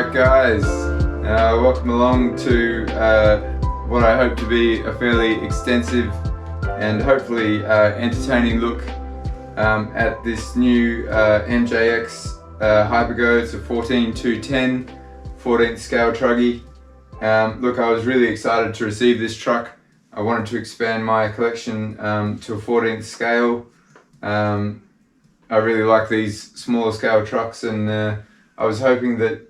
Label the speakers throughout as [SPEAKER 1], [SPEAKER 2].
[SPEAKER 1] Alright guys, welcome along to what I hope to be a fairly extensive and hopefully entertaining look at this new MJX Hypergo. It's a 14-210 14th scale Truggy. Look, I was really excited to receive this truck. I wanted to expand my collection to a 14th scale. I really like these smaller scale trucks, and I was hoping that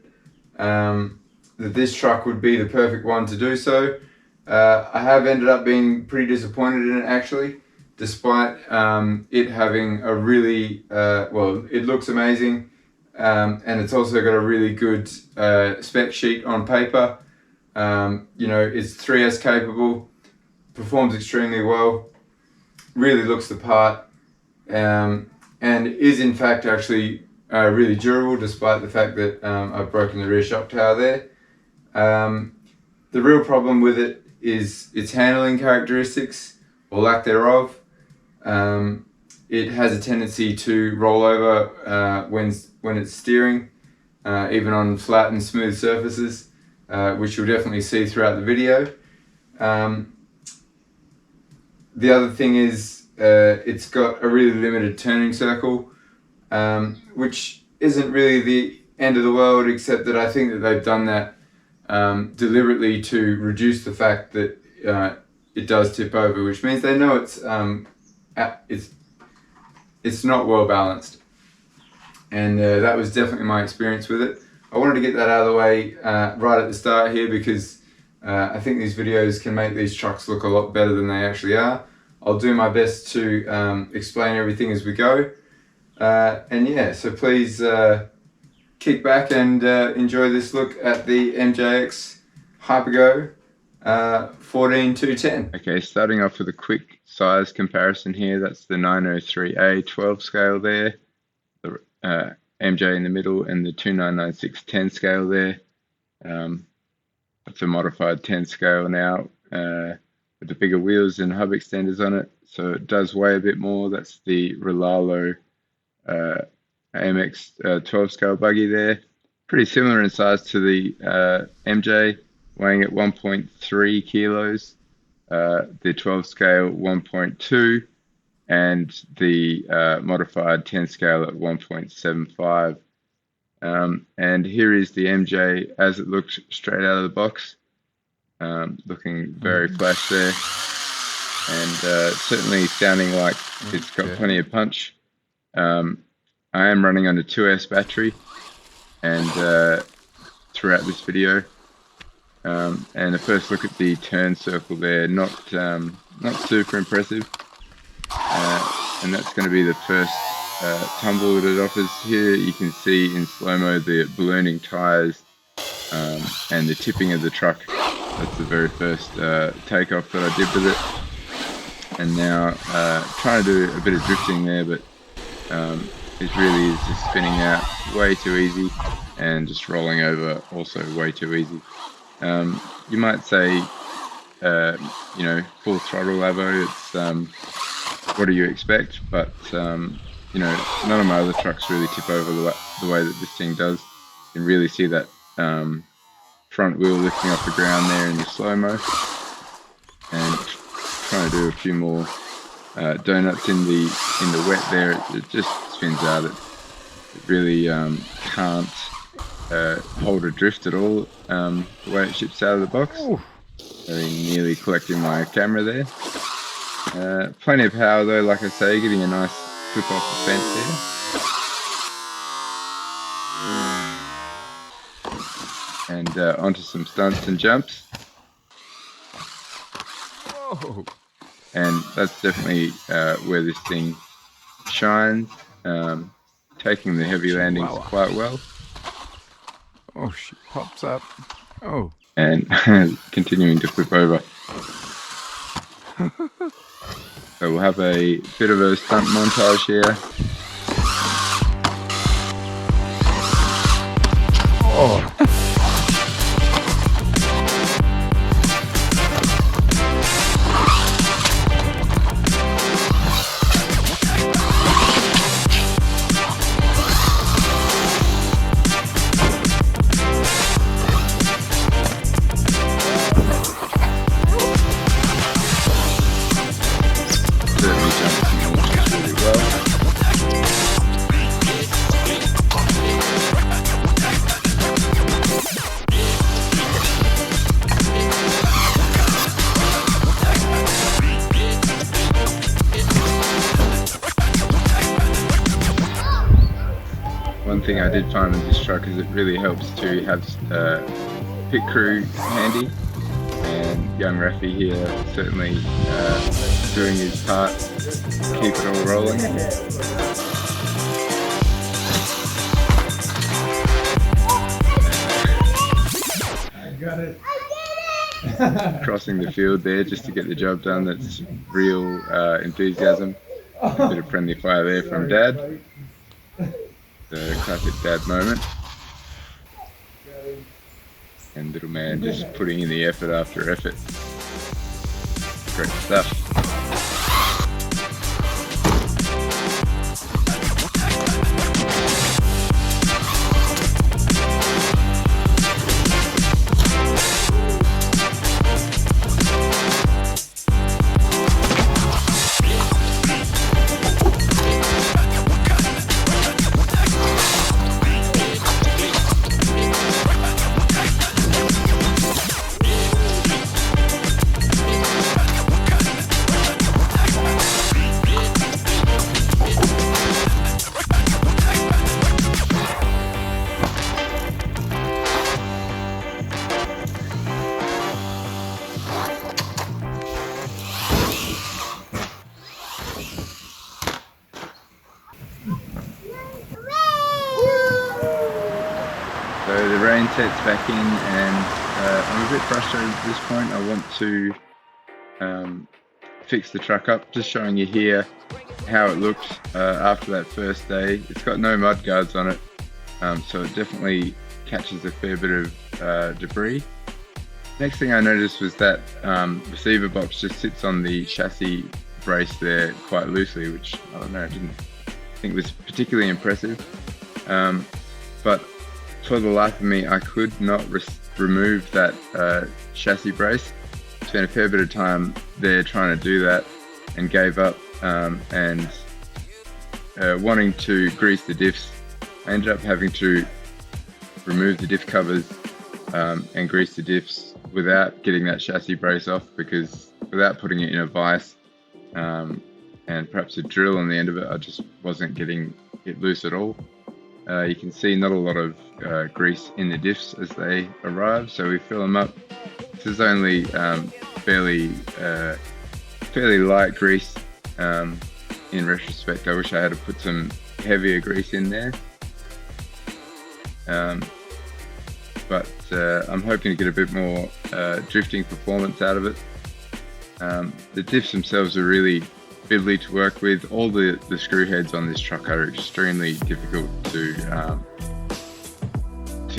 [SPEAKER 1] that this truck would be the perfect one to do so. I have ended up being pretty disappointed in it actually, despite it having a really, well, it looks amazing, and it's also got a really good spec sheet on paper. You know, it's 3S capable, performs extremely well, really looks the part, and is in fact actually really durable, despite the fact that I've broken the rear shock tower there. The real problem with it is its handling characteristics, or lack thereof. It has a tendency to roll over when it's steering, even on flat and smooth surfaces, which you'll definitely see throughout the video. The other thing is it's got a really limited turning circle, which isn't really the end of the world, except that I think that they've done that deliberately to reduce the fact that it does tip over, which means they know it's not well balanced, and that was definitely my experience with it. I wanted to get that out of the way right at the start here, because I think these videos can make these trucks look a lot better than they actually are. I'll do my best to explain everything as we go. And yeah, so please kick back and enjoy this look at the MJX Hypergo 14-210. Okay, starting off with a quick size comparison here. That's the 903A 12 scale there, the MJ in the middle, and the 2996 10 scale there. That's a modified 10 scale now, with the bigger wheels and hub extenders on it, so it does weigh a bit more. That's the Relalo AMX 12 scale buggy there. Pretty similar in size to the MJ, weighing at 1.3 kilos, the 12 scale 1.2, and the modified 10 scale at 1.75. And here is the MJ as it looks straight out of the box, looking very flash there, and certainly sounding like it's got plenty of punch. I am running on a 2S battery, and throughout this video, and a first look at the turn circle there, not super impressive, and that's going to be the first tumble that it offers. Here you can see in slow-mo the ballooning tires and the tipping of the truck. That's the very first takeoff that I did with it, and now trying to do a bit of drifting there, but it really is just spinning out way too easy, and just rolling over also way too easy. You might say, you know, full throttle Lavo, it's what do you expect? But you know, none of my other trucks really tip over the way that this thing does. You can really see that front wheel lifting off the ground there in the slow-mo, and trying to do a few more donuts in the wet there. It just spins out. It really can't hold a drift at all, the way it ships out of the box. Very nearly collecting my camera there. Plenty of power though, like I say, getting a nice flip off the fence there. And onto some stunts and jumps.
[SPEAKER 2] Whoa.
[SPEAKER 1] And that's definitely where this thing shines, taking the heavy landings quite well.
[SPEAKER 2] Oh, she pops up. Oh.
[SPEAKER 1] And continuing to flip over. So we'll have a bit of a stunt montage here.
[SPEAKER 2] Oh.
[SPEAKER 1] did find with this truck is it really helps to have pit crew handy, and young Raffy here certainly doing his part to keep it all rolling.
[SPEAKER 3] I got it.
[SPEAKER 1] Crossing the field there just to get the job done. That's real enthusiasm. A bit of friendly fire there from Dad. The classic Dad moment. And little man just putting in the effort after effort. Great stuff. So the rain sets back in, and I'm a bit frustrated at this point. I want to fix the truck up. Just showing you here how it looked after that first day. It's got no mud guards on it, so it definitely catches a fair bit of debris. Next thing I noticed was that receiver box just sits on the chassis brace there quite loosely, which I don't know, I didn't think was particularly impressive. But for the life of me, I could not remove that chassis brace. Spent a fair bit of time there trying to do that and gave up, and wanting to grease the diffs. I ended up having to remove the diff covers and grease the diffs without getting that chassis brace off, because without putting it in a vise and perhaps a drill on the end of it, I just wasn't getting it loose at all. You can see not a lot of grease in the diffs as they arrive, so we fill them up. This is only fairly light grease. In retrospect, I wish I had to put some heavier grease in there. But I'm hoping to get a bit more drifting performance out of it. The diffs themselves are really fiddly to work with. All the screw heads on this truck are extremely difficult to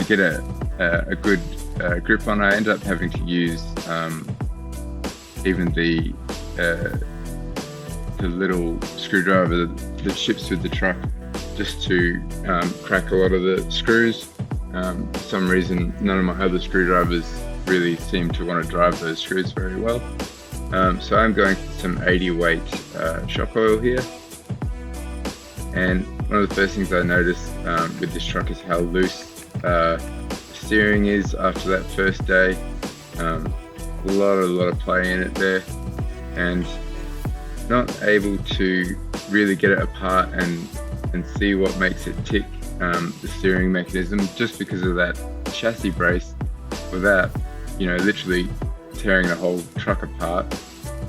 [SPEAKER 1] get a good grip on. I end up having to use even the little screwdriver that ships with the truck just to crack a lot of the screws. For some reason, none of my other screwdrivers really seem to want to drive those screws very well. So I'm going for some 80 weight shock oil here. And one of the first things I noticed with this truck is how loose the steering is after that first day. A lot of play in it there, and not able to really get it apart and see what makes it tick, the steering mechanism, just because of that chassis brace, without literally tearing the whole truck apart.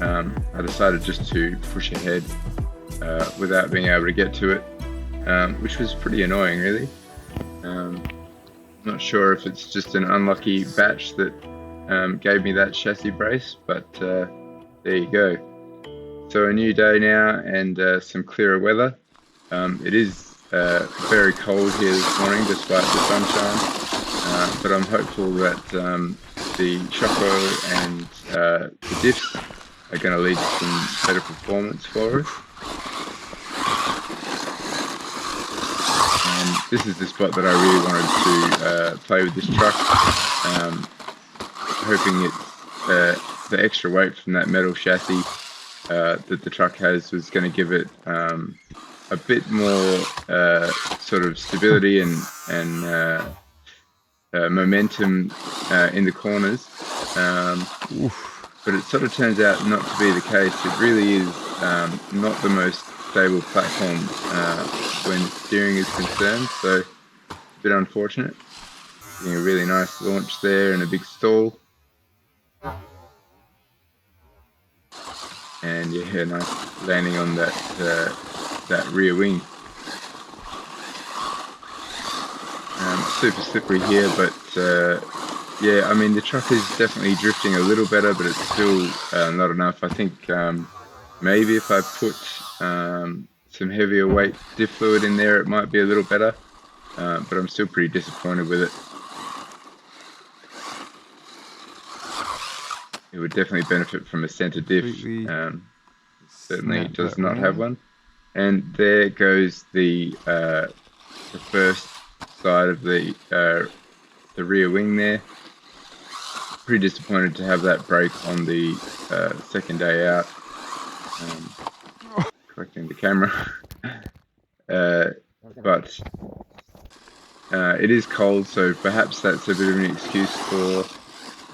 [SPEAKER 1] I decided just to push ahead without being able to get to it, which was pretty annoying, really. Not sure if it's just an unlucky batch that gave me that chassis brace, but there you go. So a new day now, and some clearer weather. It is very cold here this morning despite the sunshine, but I'm hopeful that the shock oil and the diffs are going to lead to some better performance for us. And this is the spot that I really wanted to play with this truck, hoping it's the extra weight from that metal chassis that the truck has was going to give it a bit more sort of stability and momentum in the corners. But it sort of turns out not to be the case. It really is not the most stable platform when steering is concerned. So bit unfortunate. Getting a really nice launch there and a big stall. And yeah, nice landing on that rear wing. Super slippery here, but yeah, I mean the truck is definitely drifting a little better, but it's still not enough. I think maybe if I put some heavier weight diff fluid in there, it might be a little better, but I'm still pretty disappointed with it. It would definitely benefit from a center diff. Certainly does not have one. And there goes the first side of the rear wing there. Pretty disappointed to have that break on the second day out. Correcting the camera. But it is cold, so perhaps that's a bit of an excuse for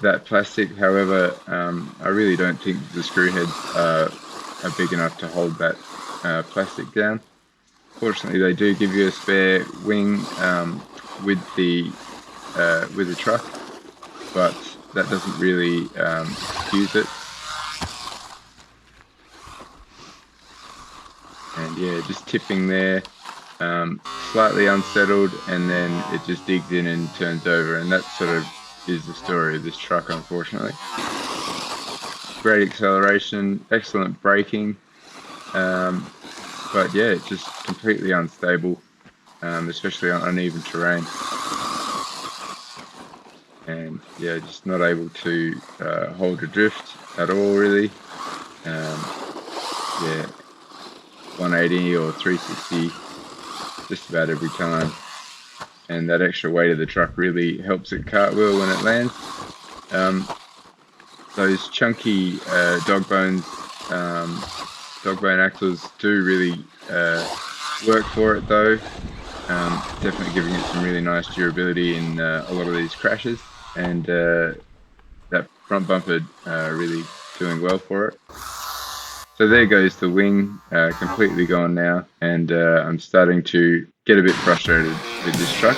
[SPEAKER 1] that plastic. However, I really don't think the screw heads are big enough to hold that plastic down. Fortunately, they do give you a spare wing with the truck, but that doesn't really excuse it. And yeah, just tipping there, slightly unsettled, and then it just digs in and turns over, and that sort of is the story of this truck, unfortunately. Great acceleration, excellent braking, but yeah, it's just completely unstable, especially on uneven terrain. And yeah, just not able to hold a drift at all, really. Yeah, 180 or 360 just about every time. And that extra weight of the truck really helps it cartwheel when it lands. Those chunky dog bone axles do really work for it though. Definitely giving it some really nice durability in a lot of these crashes, and that front bumper really doing well for it. So there goes the wing, completely gone now, and I'm starting to get a bit frustrated with this truck.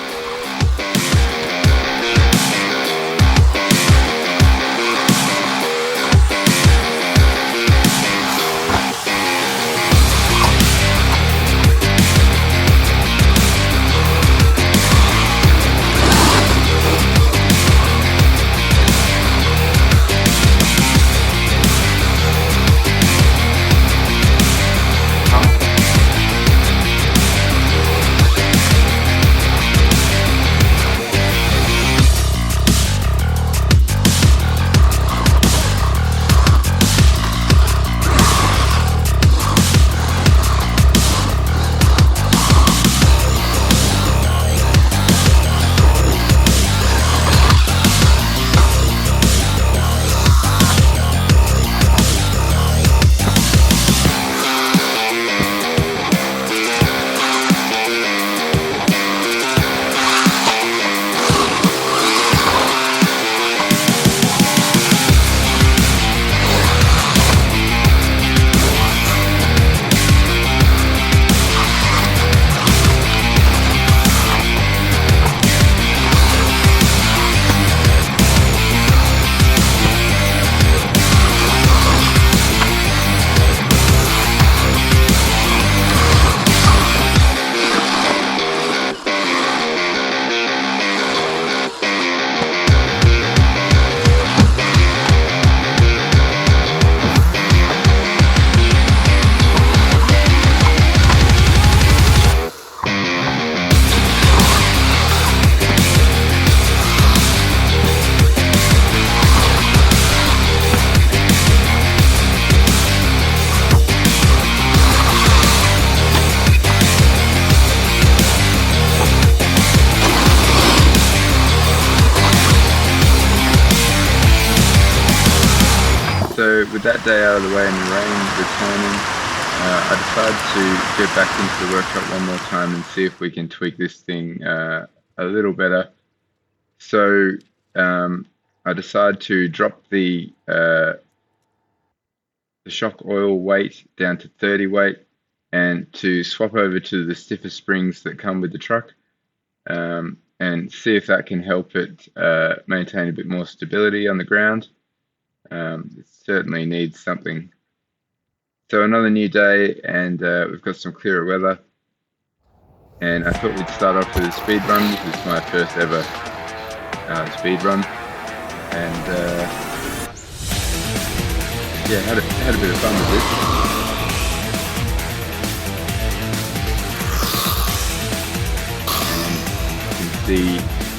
[SPEAKER 1] So with that day out of the way and the rain returning, I decided to get back into the workshop one more time and see if we can tweak this thing a little better. So I decided to drop the shock oil weight down to 30 weight and to swap over to the stiffer springs that come with the truck. and see if that can help it maintain a bit more stability on the ground. It certainly needs something. So another new day, and we've got some clearer weather. And I thought we'd start off with a speed run. This is my first ever speed run, and yeah, had a bit of fun with this. And you can see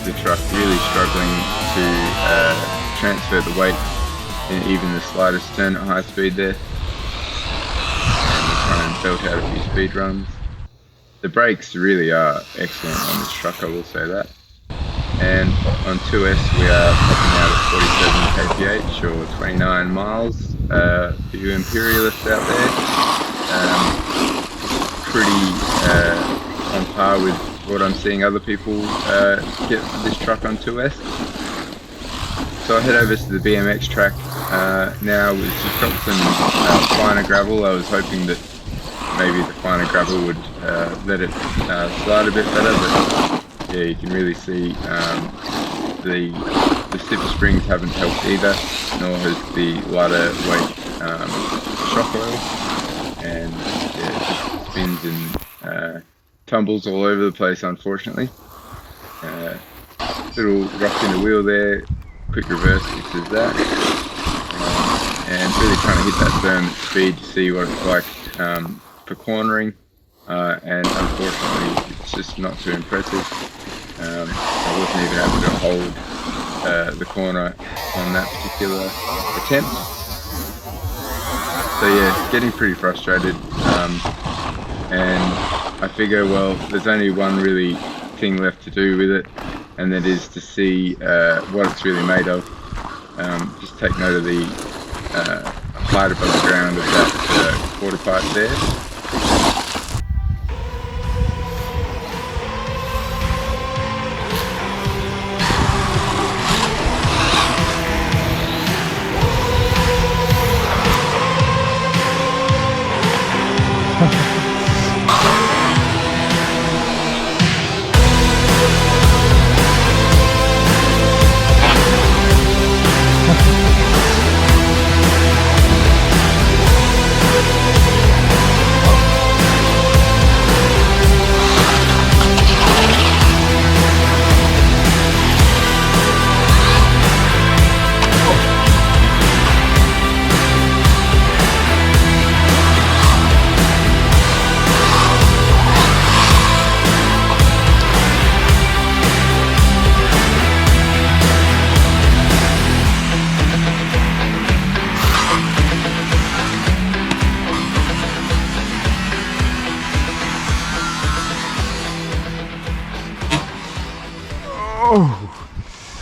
[SPEAKER 1] the truck really struggling to transfer the weight in even the slightest turn at high speed there. And we're trying to belt out a few speed runs. The brakes really are excellent on this truck, I will say that. And on 2S we are topping out at 47 kph or 29 miles for you imperialists out there. Pretty on par with what I'm seeing other people get for this truck on 2S. So I head over to the BMX track now. We've just got some finer gravel. I was hoping that maybe the finer gravel would let it slide a bit better, but yeah, you can really see the super springs haven't helped either, nor has the lighter weight shock oil, and yeah, it just spins and tumbles all over the place, unfortunately. Little rock in the wheel there, quick reverse fixes that, and really trying to hit that berm at speed to see what it's like for cornering, and unfortunately it's just not too impressive. I wasn't even able to hold the corner on that particular attempt. So yeah, getting pretty frustrated, and I figure, well, there's only one really thing left to do with it, and that is to see what it's really made of. Just take note of the height above the ground of that quarter pipe there.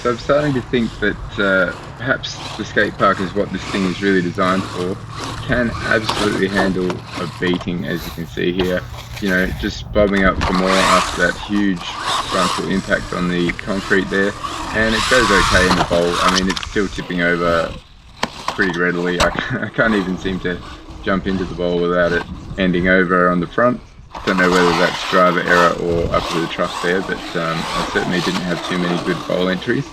[SPEAKER 1] So I'm starting to think that perhaps the skate park is what this thing is really designed for. Can absolutely handle a beating, as you can see here. You know, just bobbing up for more after that huge frontal impact on the concrete there. And it goes okay in the bowl. I mean, it's still tipping over pretty readily. I can't even seem to jump into the bowl without it ending over on the front. Don't know whether that's driver error or up to the truck there, but I certainly didn't have too many good bowl entries.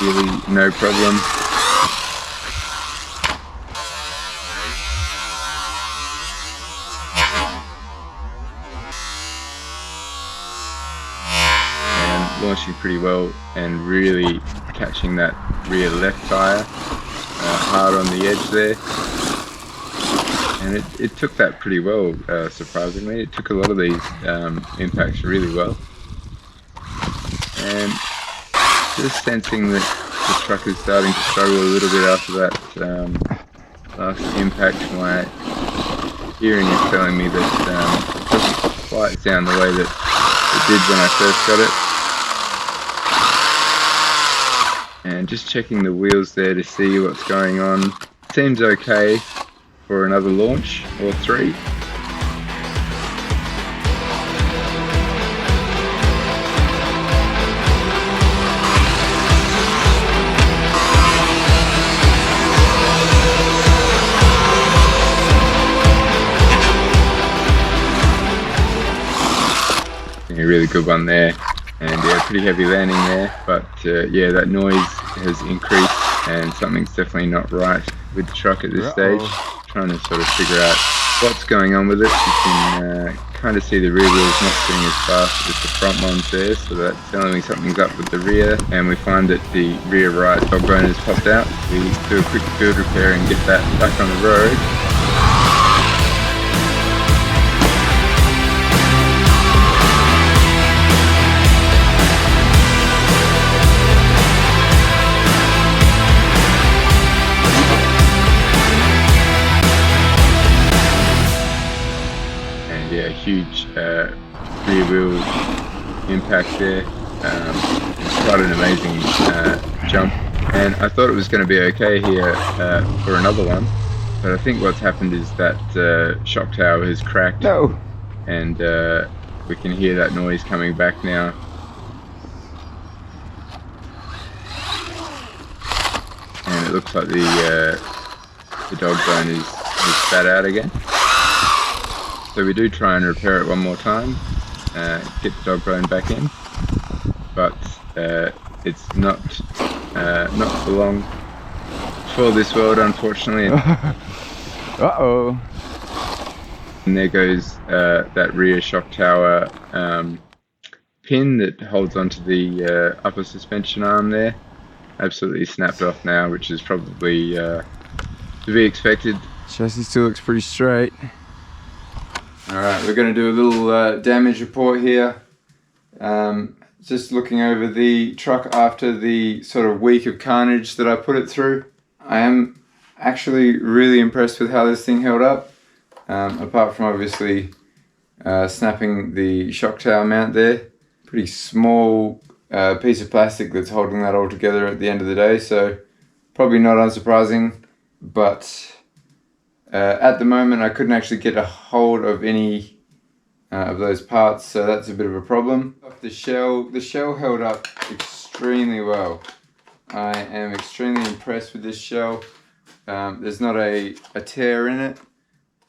[SPEAKER 1] Really no problem. And launching pretty well and really catching that rear left tyre hard on the edge there. And it took that pretty well, surprisingly. It took a lot of these impacts really well. And just sensing that the truck is starting to struggle a little bit after that last impact. My hearing is telling me that it doesn't quite sound the way that it did when I first got it. And just checking the wheels there to see what's going on. Seems okay for another launch or three. a really good one there. And yeah, pretty heavy landing there, but yeah, that noise has increased and something's definitely not right with the truck at this stage. Trying to sort of figure out what's going on with it. You can kind of see the rear wheels not spinning as fast as the front ones there, so that's telling me something's up with the rear. And we find that the rear right dog bone has popped out. We do a quick field repair and get that back on the road. Yeah, huge rear wheel impact there. It's quite an amazing jump, and I thought it was going to be okay here for another one, but I think what's happened is that shock tower has cracked.
[SPEAKER 2] No.
[SPEAKER 1] And we can hear that noise coming back now. And it looks like the dog bone is spat out again. So we do try and repair it one more time, get the dog bone back in, but it's not for long for this world, unfortunately.
[SPEAKER 2] Uh-oh.
[SPEAKER 1] And there goes that rear shock tower pin that holds onto the upper suspension arm there. Absolutely snapped off now, which is probably to be expected.
[SPEAKER 2] Chassis still looks pretty straight.
[SPEAKER 1] Alright, we're going to do a little damage report here. Just looking over the truck after the sort of week of carnage that I put it through. I am actually really impressed with how this thing held up. Apart from obviously snapping the shock tower mount there. Pretty small piece of plastic that's holding that all together at the end of the day, so probably not unsurprising, but at the moment I couldn't actually get a hold of any of those parts, so that's a bit of a problem. The shell held up extremely well. I am extremely impressed with this shell. There's not a tear in it.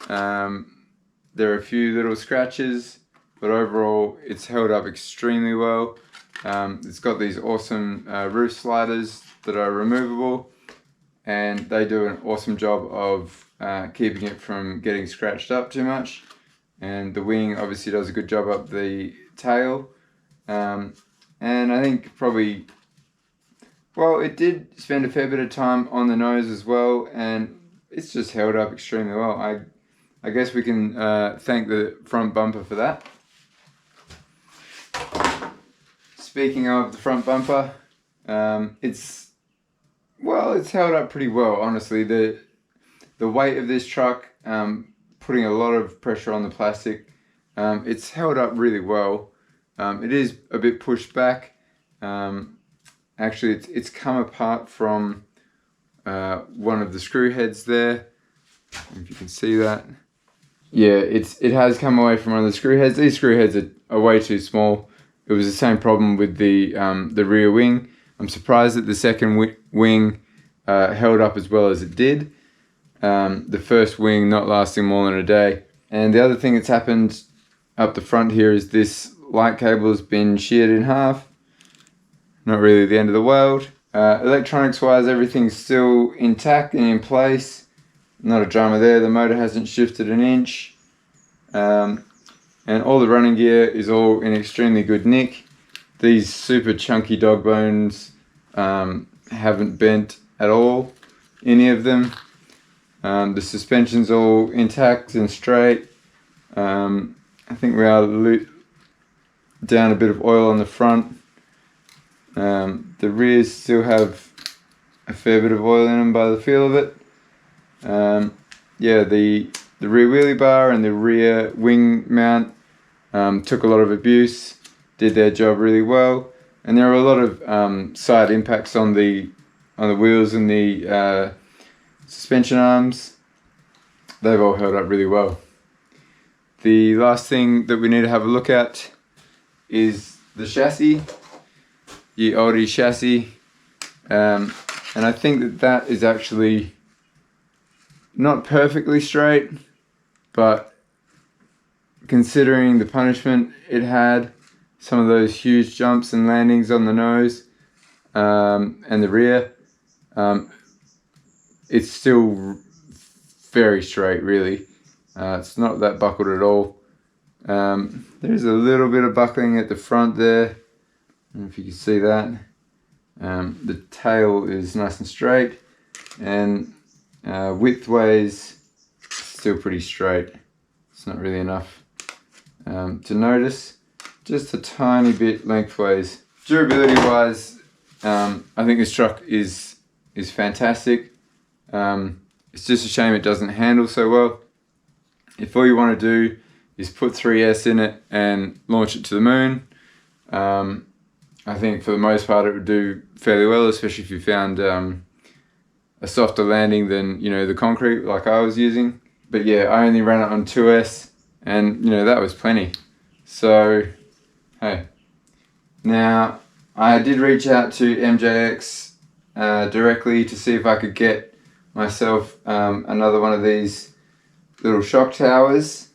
[SPEAKER 1] There are a few little scratches, but overall it's held up extremely well. It's got these awesome roof sliders that are removable, and they do an awesome job of keeping it from getting scratched up too much. And the wing obviously does a good job up the tail. And I think probably, well, it did spend a fair bit of time on the nose as well, and it's just held up extremely well. I guess we can thank the front bumper for that. Speaking of the front bumper, it's held up pretty well, honestly. The weight of this truck, putting a lot of pressure on the plastic, it's held up really well. It is a bit pushed back. Actually, it's come apart from one of the screw heads there. If you can see that. Yeah, it has come away from one of the screw heads. These screw heads are way too small. It was the same problem with the rear wing. I'm surprised that the second wing held up as well as it did. The first wing not lasting more than a day. And the other thing that's happened up the front here is this light cable has been sheared in half. Not really the end of the world. Electronics wise, everything's still intact and in place. Not a drama there. The motor hasn't shifted an inch. And all the running gear is all in extremely good nick. These super chunky dog bones haven't bent at all, any of them. The suspension's all intact and straight. I think we are down a bit of oil on the front. The rears still have a fair bit of oil in them by the feel of it. Yeah, the rear wheelie bar and the rear wing mount took a lot of abuse, did their job really well, and there are a lot of side impacts on the wheels and the suspension arms. They've all held up really well. The last thing that we need to have a look at is the chassis, the Audi chassis, and I think that is actually not perfectly straight, but considering the punishment it had,
[SPEAKER 2] some of those huge jumps and landings on the nose and the rear. It's still very straight, really. It's not that buckled at all. There's a little bit of buckling at the front there. I don't know if you can see that. The tail is nice and straight, and widthways still pretty straight. It's not really enough to notice. Just a tiny bit lengthways. Durability wise, I think this truck is fantastic. It's just a shame it doesn't handle so well. If all you want to do is put 3S in it and launch it to the moon, I think for the most part it would do fairly well, especially if you found a softer landing than, you know, the concrete like I was using. But yeah, I only ran it on 2S, and you know, that was plenty. So hey, now I did reach out to MJX directly to see if I could get myself another one of these little shock towers.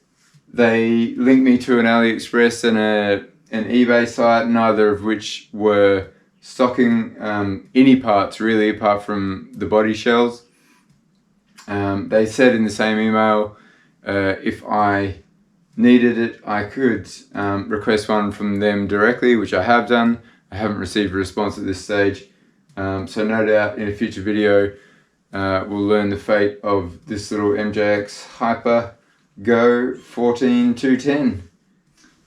[SPEAKER 2] They linked me to an AliExpress and an eBay site, neither of which were stocking any parts really apart from the body shells. They said in the same email if I needed it I could request one from them directly, which I have done. I haven't received a response at this stage, so no doubt in a future video we'll learn the fate of this little MJX Hyper Go 14210.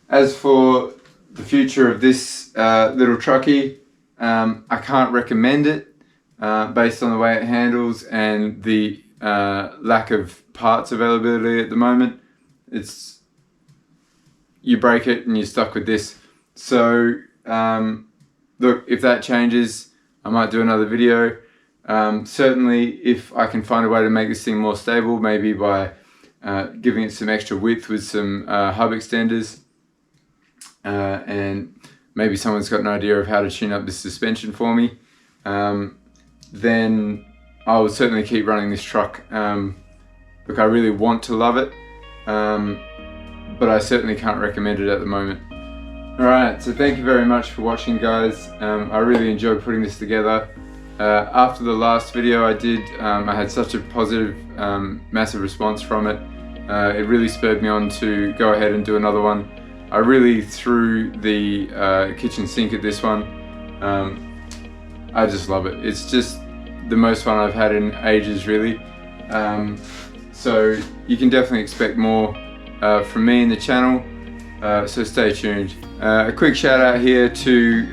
[SPEAKER 2] As for the future of this little truckie, I can't recommend it based on the way it handles and the lack of parts availability at the moment. It's, you break it and you're stuck with this. So look, if that changes, I might do another video. Certainly if I can find a way to make this thing more stable, maybe by giving it some extra width with some hub extenders, and maybe someone's got an idea of how to tune up this suspension for me, then I will certainly keep running this truck. Look, I really want to love it, but I certainly can't recommend it at the moment. Alright, so thank you very much for watching, guys. I really enjoyed putting this together. After the last video I did, I had such a positive, massive response from it. It really spurred me on to go ahead and do another one. I really threw the kitchen sink at this one. I just love it. It's just the most fun I've had in ages, really. So you can definitely expect more from me in the channel, so stay tuned. A quick shout out here to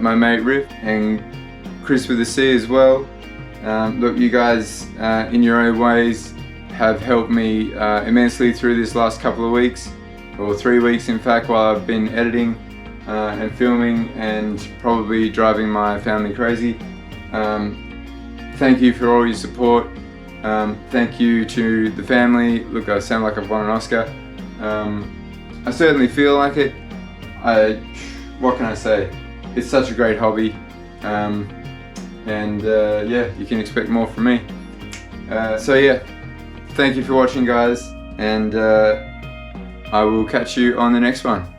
[SPEAKER 2] my mate Rip and Chris with a C as well. Look, you guys in your own ways have helped me immensely through this last couple of weeks, or 3 weeks in fact, while I've been editing and filming and probably driving my family crazy. Thank you for all your support. Thank you to the family. Look, I sound like I've won an Oscar. I certainly feel like it. What can I say? It's such a great hobby. Yeah, you can expect more from me. So yeah, thank you for watching, guys, and I will catch you on the next one.